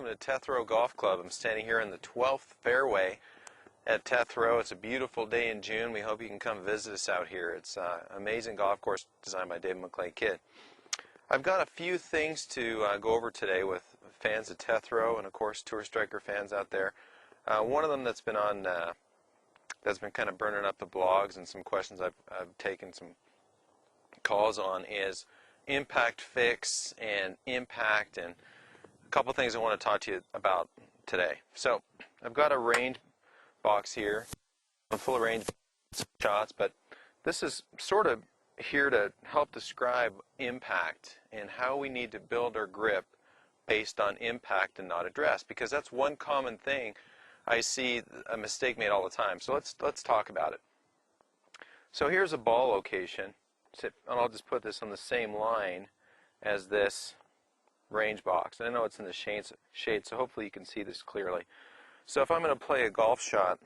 welcome to Tethrow Golf Club. I'm standing here in the 12th fairway at Tethrow. It's a beautiful day in June. We hope you can come visit us out here. It's an amazing golf course designed by David McClay Kidd. I've got a few things to go over today with fans of Tethrow and of course Tour Striker fans out there. One of them that's been on, that's been kind of burning up the blogs, and some questions I've taken some calls on, is impact fix and impact, and a couple things I want to talk to you about today. So I've got a range box here. I'm full of range shots, but this is sort of here to help describe impact and how we need to build our grip based on impact and not address, because that's one common thing I see a mistake made all the time. So let's talk about it. So here's a ball location, and I'll just put this on the same line as this range box. And I know it's in the shade, so hopefully you can see this clearly. So if I'm going to play a golf shot,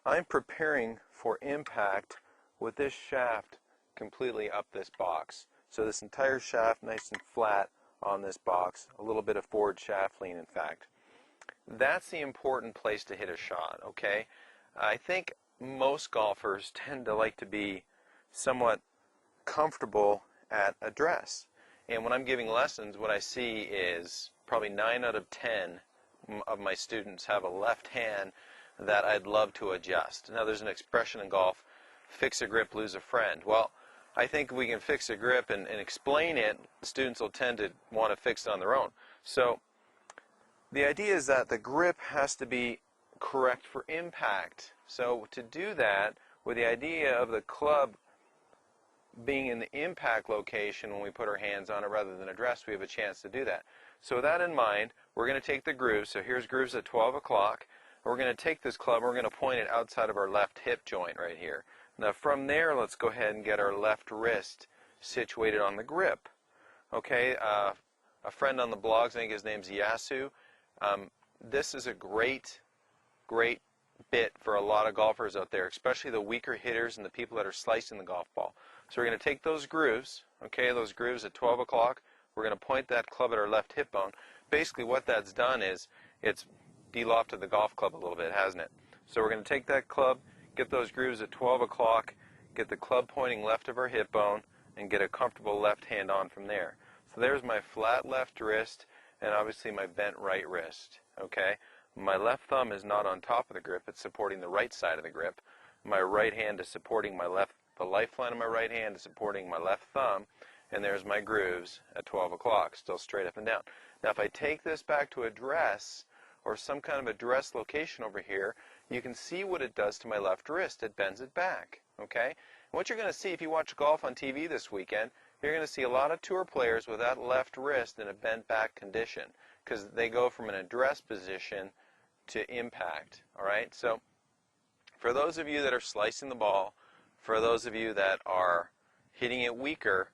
I'm preparing for impact with this shaft completely up this box. So this entire shaft nice and flat on this box, a little bit of forward shaft lean in fact. That's the important place to hit a shot, okay? I think most golfers tend to like to be somewhat comfortable at address. And when I'm giving lessons, what I see is probably 9 out of 10 of my students have a left hand that I'd love to adjust. Now there's an expression in golf, fix a grip, lose a friend. Well, I think we can fix a grip and explain it, students will tend to want to fix it on their own. So the idea is that the grip has to be correct for impact. So to do that, with the idea of the club being in the impact location when we put our hands on it rather than address, we have a chance to do that. So with that in mind, we're going to take the grooves. So here's grooves at 12 o'clock. We're going to take this club and we're going to point it outside of our left hip joint right here. Now from there, let's go ahead and get our left wrist situated on the grip. Okay, a friend on the blogs, I think his name's Yasu. This is a great bit for a lot of golfers out there, especially the weaker hitters and the people that are slicing the golf ball. So we're going to take those grooves, okay, those grooves at 12 o'clock. We're going to point that club at our left hip bone. Basically what that's done is it's de-lofted the golf club a little bit, hasn't it? So we're going to take that club, get those grooves at 12 o'clock, get the club pointing left of our hip bone, and get a comfortable left hand on from there. So there's my flat left wrist and obviously my bent right wrist, okay? My left thumb is not on top of the grip, it's supporting the right side of the grip. My right hand is supporting my left, the lifeline of my right hand is supporting my left thumb, and there's my grooves at 12 o'clock, still straight up and down. Now if I take this back to address, or some kind of address location over here, you can see what it does to my left wrist. It bends it back, okay? And what you're going to see if you watch golf on TV this weekend, you're going to see a lot of tour players with that left wrist in a bent back condition, because they go from an address position to impact, all right? So for those of you that are slicing the ball, for those of you that are hitting it weaker,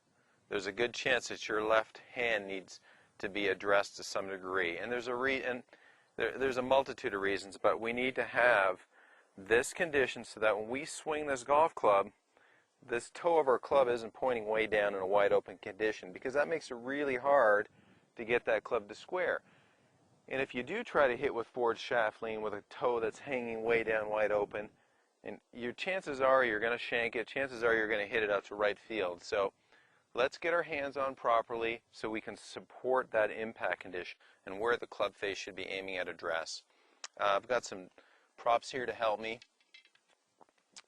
there's a good chance that your left hand needs to be addressed to some degree. And there's a multitude of reasons, but we need to have this condition so that when we swing this golf club, this toe of our club isn't pointing way down in a wide open condition, because that makes it really hard to get that club to square. And if you do try to hit with forward shaft lean with a toe that's hanging way down wide open, and your chances are you're going to shank it, chances are you're going to hit it out to right field. So let's get our hands on properly so we can support that impact condition and where the club face should be aiming at address. I've got some props here to help me.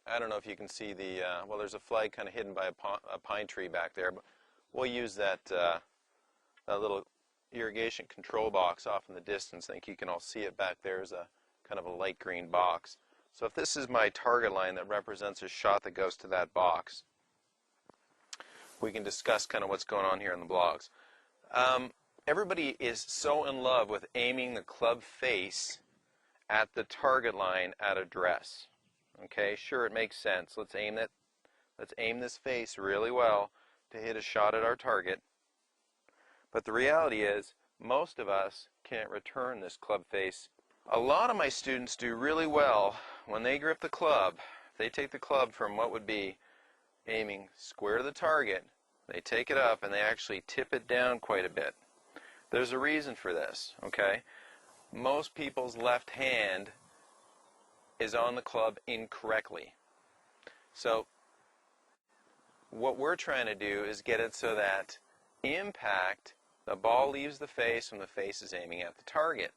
I don't know if you can see the, well, there's a flag kind of hidden by a pine tree back there, but we'll use that, that little irrigation control box off in the distance. I think you can all see it back there as a kind of a light green box. So if this is my target line that represents a shot that goes to that box, we can discuss kind of what's going on here in the blogs. Everybody is so in love with aiming the club face at the target line at address. Okay, sure, it makes sense. Let's aim it. Let's aim this face really well to hit a shot at our target. But the reality is, most of us can't return this club face. A lot of my students do really well when they grip the club. They take the club from what would be aiming square to the target. They take it up and they actually tip it down quite a bit. There's a reason for this, okay? Most people's left hand is on the club incorrectly. So what we're trying to do is get it so that impact, the ball leaves the face when the face is aiming at the target.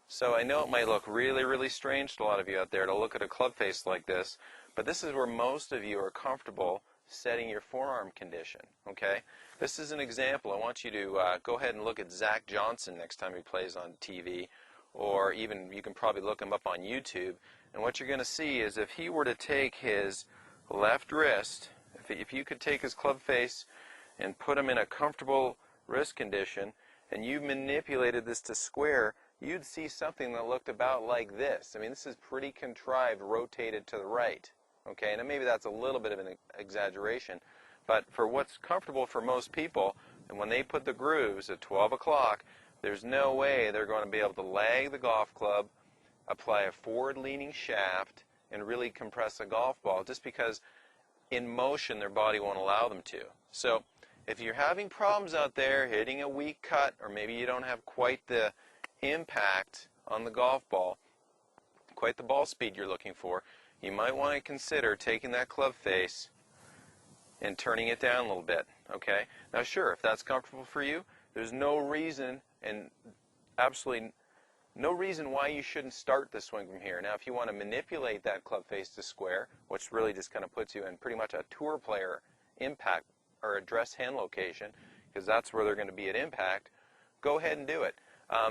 So I know it might look really, really strange to a lot of you out there to look at a club face like this, but this is where most of you are comfortable setting your forearm condition, okay? This is an example. I want you to go ahead and look at Zach Johnson next time he plays on TV, or even you can probably look him up on YouTube, and what you're going to see is if he were to take his left wrist, if you could take his club face and put him in a comfortable wrist condition, and you manipulated this to square, you'd see something that looked about like this. I mean, this is pretty contrived, rotated to the right. Okay, and maybe that's a little bit of an exaggeration, but for what's comfortable for most people, and when they put the grooves at 12 o'clock, there's no way they're going to be able to lag the golf club, apply a forward-leaning shaft, and really compress a golf ball, just because in motion their body won't allow them to. So if you're having problems out there hitting a weak cut, or maybe you don't have quite the impact on the golf ball, quite the ball speed you're looking for, you might want to consider taking that club face and turning it down a little bit, okay? Now sure, if that's comfortable for you, there's no reason, and absolutely no reason why you shouldn't start the swing from here. Now if you want to manipulate that club face to square, which really just kind of puts you in pretty much a tour player impact or address hand location, because that's where they're going to be at impact, go ahead and do it.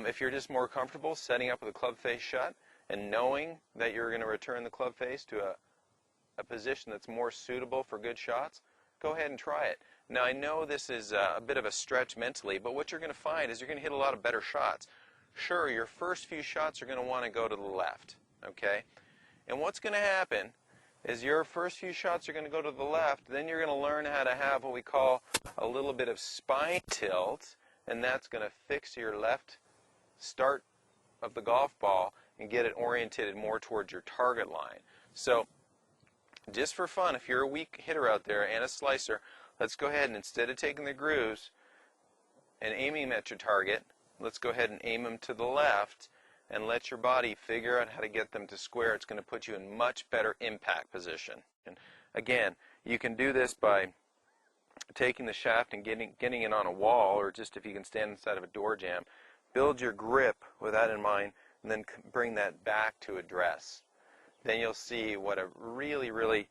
If you're just more comfortable setting up with a club face shut and knowing that you're going to return the club face to a position that's more suitable for good shots, go ahead and try it. Now I know this is a bit of a stretch mentally, but what you're going to find is you're going to hit a lot of better shots. Sure, your first few shots are going to want to go to the left, okay? And what's going to happen is your first few shots are going to go to the left, then you're going to learn how to have what we call a little bit of spine tilt, and that's going to fix your left start of the golf ball and get it oriented more towards your target line. So just for fun, if you're a weak hitter out there and a slicer, let's go ahead and instead of taking the grooves and aiming at your target, let's go ahead and aim them to the left and let your body figure out how to get them to square. It's going to put you in much better impact position. And again, you can do this by taking the shaft and getting it on a wall, or just if you can stand inside of a door jamb. Build your grip with that in mind, and then bring that back to address. Then you'll see what a really, really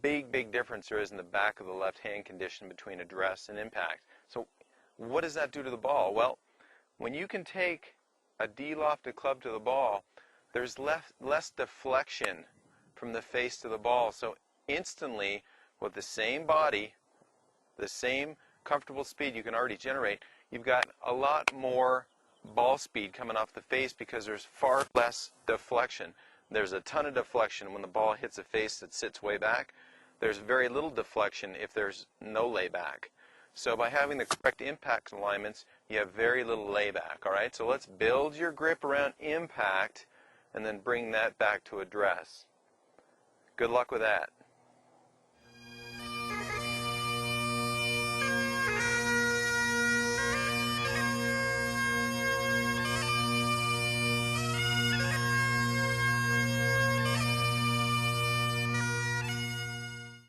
big difference there is in the back of the left hand condition between address and impact. So what does that do to the ball? Well, when you can take a de-lofted club to the ball, there's less deflection from the face to the ball. So instantly, with the same body, the same comfortable speed you can already generate, you've got a lot more ball speed coming off the face because there's far less deflection. There's a ton of deflection when the ball hits a face that sits way back. There's very little deflection if there's no layback. So by having the correct impact alignments, you have very little layback, all right? So let's build your grip around impact and then bring that back to address. Good luck with that.